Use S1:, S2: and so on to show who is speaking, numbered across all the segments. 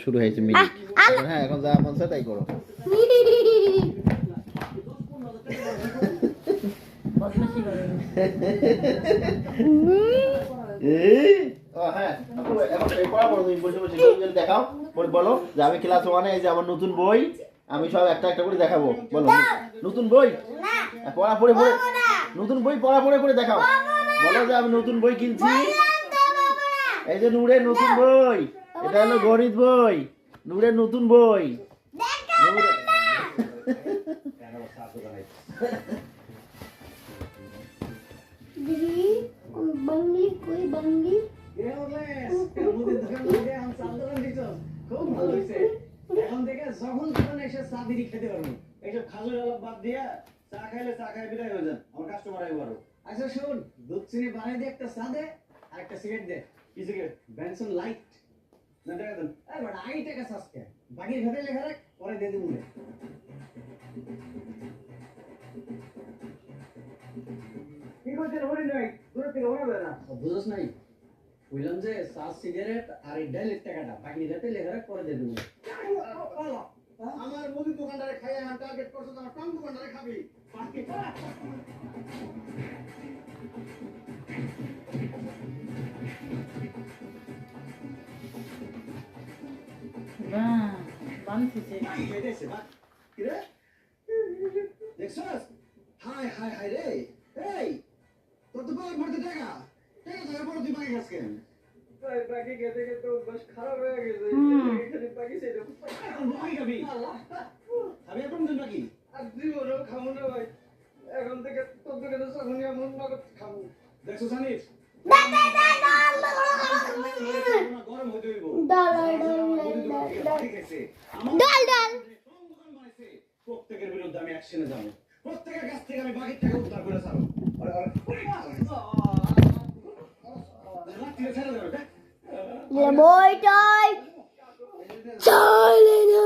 S1: শুরু হয়েছে মিনিট। হ্যাঁ এখন যা মন চায় তাই করো। দেখাও বলো যে আমি ক্লাস 1-এ এই যে আমার নতুন বই আমি সব একটা একটা করে দেখাবো। বলো নতুন বই পড়া পড়ে পড়ে নতুন বই পড়া পড়ে করে দেখাও। বলো যে আমি নতুন বই কিনছি। এই যে নূরের নতুন বই, এটা হলো গণিত বই, নূরের নতুন বই।
S2: বাংলি কই বাংলি
S3: খুব ভালো হয়েছে। এখন থেকে যখন তখন এসে চা দিদি খেতে পারবো। এইসব খাজুর আলাপ বাদ দিয়া চা খাইলে চা খাই বিদায় হয়ে যান। আমার কাস্টমার আই পারো। আচ্ছা শুন, দুধ চিনি বানাই দিয়ে একটা চা দে আর একটা সিগারেট দে। কি সিগারেট? Benson light. না টাকা দেন। এই বড় আই টাকা সাসকে। বাকি ঘরে লেখা রাখ, পরে দিয়ে দেবো। কি করছেন হরি নাই? দূর থেকে ওরা না। বুঝছ নাই? বললাম যে চা সিগারেট আর এই ডাইলের টাকাটা বাকি রাতে লেখা রাখ, পরে দিয়ে দেবো। আমার মুদি দোকানদারে খাই আমার টার্গেট করছ, আমার টং দোকানদারে খাবি। হাই হাই হাই রে, এই তোর তো পাওয়ার ভরতে টাকা টাকা ধরে পড়ে তুই বাকি গাছ কেন? বাকি খেতে খেতে অভ্যাস খারাপ হয়ে গেছে। এখানে বাকি সেই বাকি খাবি আমি এখন দিন বাকি আর জীবনও খাবো না ভাই। এখন থেকে তোর দোকানে যখন এমন নগদ খাবো। দেখছো জানিস গরম হয়ে যাইব। প্রত্যেকের বিরুদ্ধে আমি অ্যাকশনে যাবো। প্রত্যেকের কাছ থেকে আমি বাকির টাকা উদ্ধার করে ছাড়বো।
S2: বইটাই চলে না।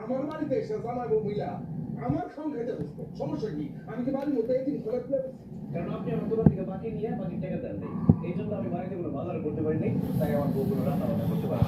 S4: আমার বাড়িতে এসে জামাই মহিলা আমার সংখ্যাতে বসতো, সমস্যা কি? আমি কি বাড়ির মধ্যে এদিন খোলা খুলে
S3: কারণ আপনি আমার দোকান থেকে বাকি নিয়ে বাকি টাকা দেন নাই, এই জন্য আমি বাড়িতে কোনো বাজার করতে পারি নাই, তাই আমার বউ কোনো রান্না বান্না করতে পারে।